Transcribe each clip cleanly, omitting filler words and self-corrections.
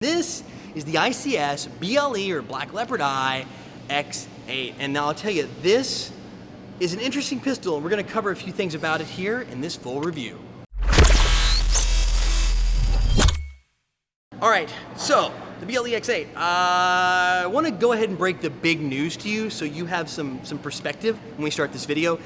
This is the ICS BLE or Black Leopard Eye X8. And now I'll tell you, this is an interesting pistol, and we're going to cover a few things about it here in this full review. All right, so the BLE X8. I want to go ahead and break the big news to you so you have some perspective when we start this video.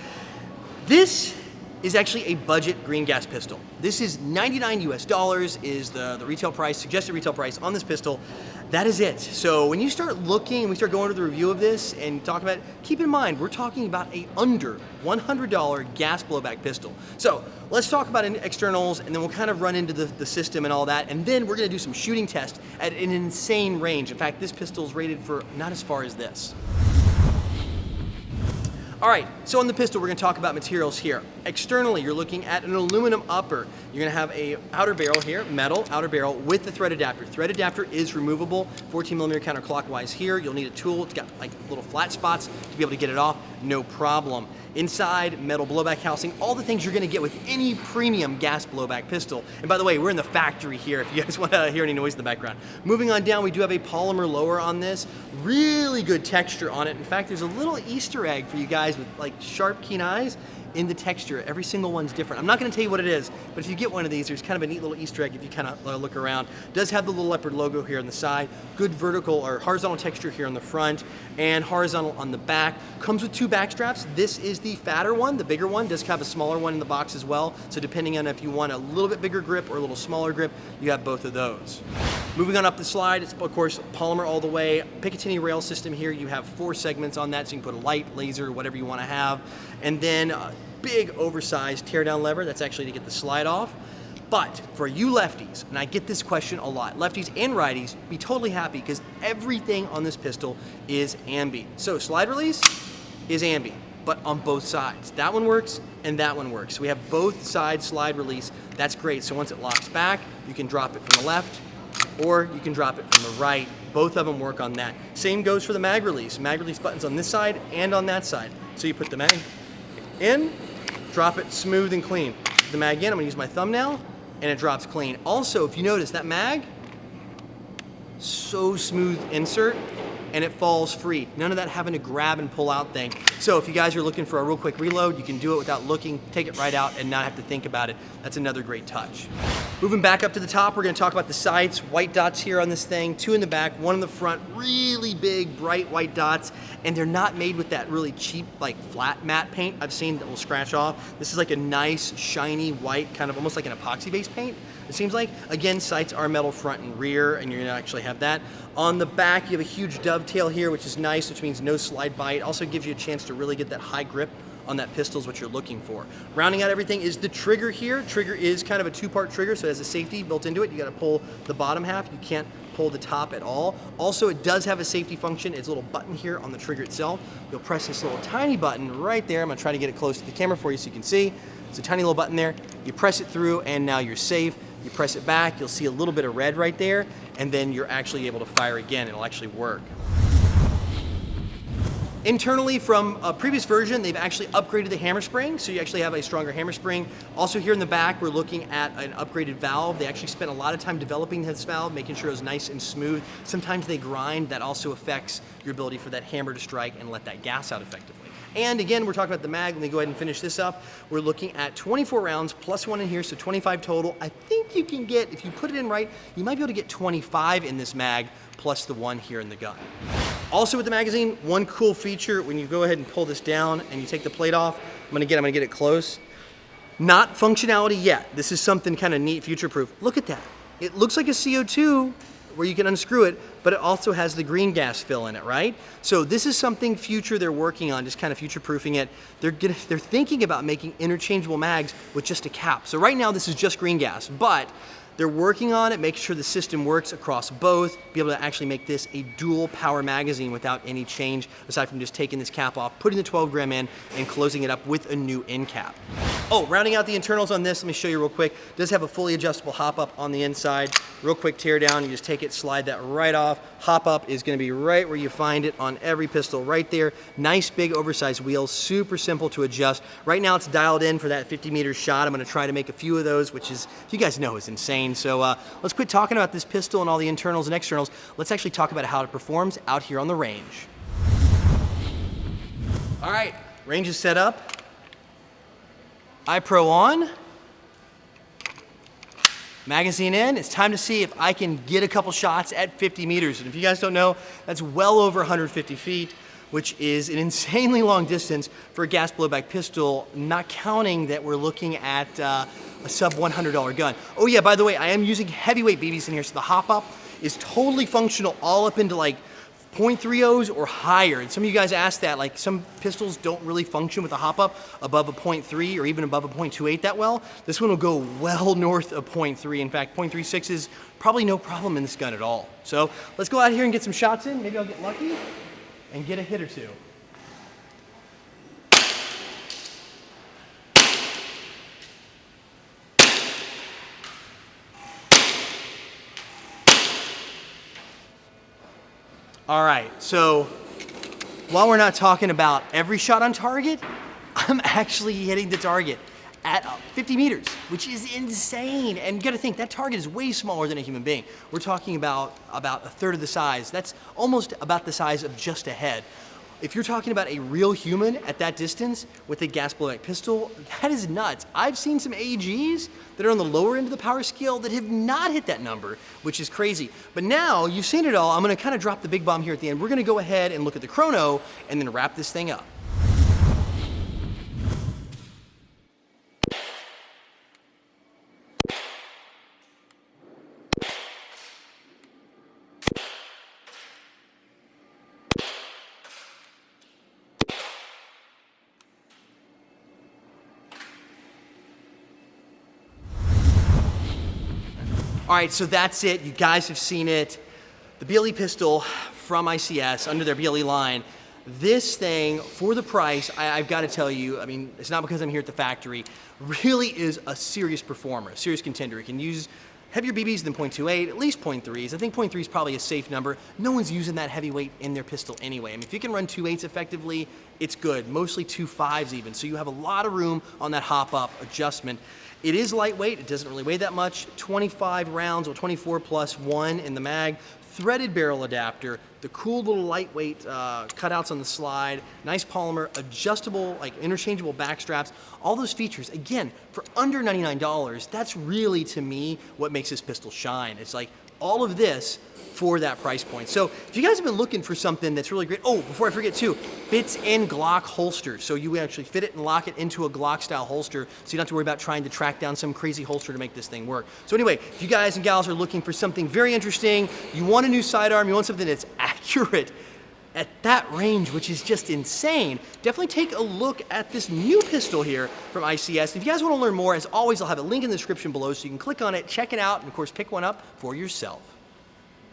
This is actually a budget green gas pistol. This is $99 US is the retail price, suggested retail price on this pistol. That is it. So when you start looking and we start going to the review of this and talk about it, keep in mind, we're talking about a under $100 gas blowback pistol. So let's talk about externals, and then we'll kind of run into the system and all that, and then we're gonna do some shooting tests at an insane range. In fact, this pistol is rated for not as far as this. All right, so on the pistol, we're gonna talk about materials here. Externally, you're looking at an aluminum upper. You're gonna have a outer barrel here, metal outer barrel with the thread adapter. Thread adapter is removable, 14mm counterclockwise here. You'll need a tool. It's got like little flat spots to be able to get it off, no problem. Inside, metal blowback housing, all the things you're gonna get with any premium gas blowback pistol. And by the way, we're in the factory here if you guys wanna hear any noise in the background. Moving on down, we do have a polymer lower on this. Really good texture on it. In fact, there's a little Easter egg for you guys with like sharp, keen eyes in the texture. Every single one's different. I'm not gonna tell you what it is, but if you get one of these, there's kind of a neat little Easter egg if you kind of look around. It does have the little leopard logo here on the side, good vertical or horizontal texture here on the front, and horizontal on the back. Comes with two back straps. This is the fatter one, the bigger one. Does have a smaller one in the box as well. So depending on if you want a little bit bigger grip or a little smaller grip, you have both of those. Moving on up the slide, it's of course polymer all the way. Picatinny rail system here. You have 4 segments on that, so you can put a light, laser, whatever you want to have. And then big oversized teardown lever. That's actually to get the slide off. But for you lefties, and I get this question a lot, lefties and righties, be totally happy because everything on this pistol is ambi. So slide release is ambi, but on both sides. That one works and that one works. So we have both sides slide release. That's great. So once it locks back, you can drop it from the left or you can drop it from the right. Both of them work on that. Same goes for the mag release. Mag release buttons on this side and on that side. So you put the mag in, drop it smooth and clean. The mag in, I'm gonna use my thumb now, and it drops clean. Also, if you notice that mag, so smooth insert, and it falls free. None of that having to grab and pull out thing. So if you guys are looking for a real quick reload, you can do it without looking, take it right out and not have to think about it. That's another great touch. Moving back up to the top, we're gonna talk about the sights. White dots here on this thing, 2 in the back, 1 in the front, really big, bright white dots, and they're not made with that really cheap, like flat matte paint I've seen that will scratch off. This is like a nice, shiny white, kind of almost like an epoxy-based paint, it seems like. Again, sights are metal front and rear, and you're gonna actually have that. On the back, you have a huge dovetail here, which is nice, which means no slide bite. Also gives you a chance to really get that high grip on that pistol is what you're looking for. Rounding out everything is the trigger here. Trigger is kind of a 2-part trigger, so it has a safety built into it. You gotta pull the bottom half. You can't pull the top at all. Also, it does have a safety function. It's a little button here on the trigger itself. You'll press this little tiny button right there. I'm gonna try to get it close to the camera for you so you can see. It's a tiny little button there. You press it through and now you're safe. You press it back, you'll see a little bit of red right there, and then you're actually able to fire again. It'll actually work. Internally, from a previous version, they've actually upgraded the hammer spring, so you actually have a stronger hammer spring. Also here in the back, we're looking at an upgraded valve. They actually spent a lot of time developing this valve, making sure it was nice and smooth. Sometimes they grind. That also affects your ability for that hammer to strike and let that gas out effectively. And again, we're talking about the mag. Let me go ahead and finish this up. We're looking at 24 rounds plus 1 in here, so 25 total. I think you can get, if you put it in right, you might be able to get 25 in this mag plus the 1 here in the gun. Also with the magazine, one cool feature, when you go ahead and pull this down and you take the plate off, I'm gonna get it close. Not functionality yet. This is something kind of neat, future-proof. Look at that. It looks like a CO2 where you can unscrew it, but it also has the green gas fill in it, right? So this is something future they're working on, just kind of future-proofing it. They're thinking about making interchangeable mags with just a cap. So right now this is just green gas, but they're working on it, making sure the system works across both, be able to actually make this a dual power magazine without any change, aside from just taking this cap off, putting the 12 gram in, and closing it up with a new end cap. Oh, rounding out the internals on this, let me show you real quick. It does have a fully adjustable hop up on the inside. Real quick tear down, you just take it, slide that right off. Hop up is gonna be right where you find it on every pistol, right there. Nice big oversized wheels, super simple to adjust. Right now it's dialed in for that 50 meter shot. I'm gonna try to make a few of those, which is, you guys know, is insane. So let's quit talking about this pistol and all the internals and externals. Let's actually talk about how it performs out here on the range. All right, range is set up. iPro on, magazine in. It's time to see if I can get a couple shots at 50 meters. And if you guys don't know, that's well over 150 feet, which is an insanely long distance for a gas blowback pistol, not counting that we're looking at a sub $100 gun. Oh yeah, by the way, I am using heavyweight BBs in here, so the hop up is totally functional all up into like .30s or higher. And some of you guys asked that, like some pistols don't really function with a hop up above a .3 or even above a .28 that well. This one will go well north of .3. In fact, .36 is probably no problem in this gun at all. So let's go out here and get some shots in. Maybe I'll get lucky and get a hit or two. All right, so while we're not talking about every shot on target, I'm actually hitting the target at 50 meters, which is insane. And you gotta think, that target is way smaller than a human being. We're talking about a third of the size. That's almost about the size of just a head. If you're talking about a real human at that distance with a gas blowback pistol, that is nuts. I've seen some AGs that are on the lower end of the power scale that have not hit that number, which is crazy. But now you've seen it all. I'm gonna kind of drop the big bomb here at the end. We're gonna go ahead and look at the chrono and then wrap this thing up. All right, so that's it. You guys have seen it. The BLE pistol from ICS under their BLE line. This thing, for the price, I've got to tell you, I mean, it's not because I'm here at the factory, really is a serious performer, a serious contender. It can use heavier BBs than .28, at least .3s. I think .3 is probably a safe number. No one's using that heavyweight in their pistol anyway. I mean, if you can run 2.8s effectively, it's good. Mostly 2.5s even. So you have a lot of room on that hop-up adjustment. It is lightweight, it doesn't really weigh that much. 25 rounds or 24 plus 1 in the mag. Threaded barrel adapter, the cool little lightweight cutouts on the slide, nice polymer, adjustable, like interchangeable back straps, all those features. Again, for under $99, that's really, to me, what makes this pistol shine. It's like all of this for that price point. So if you guys have been looking for something that's really great, oh, before I forget too, fits in Glock holster. So you actually fit it and lock it into a Glock style holster, so you don't have to worry about trying to track down some crazy holster to make this thing work. So anyway, if you guys and gals are looking for something very interesting, you want a new sidearm, you want something that's accurate at that range, which is just insane, definitely take a look at this new pistol here from ICS. If you guys want to learn more, as always, I'll have a link in the description below so you can click on it, check it out, and of course pick one up for yourself.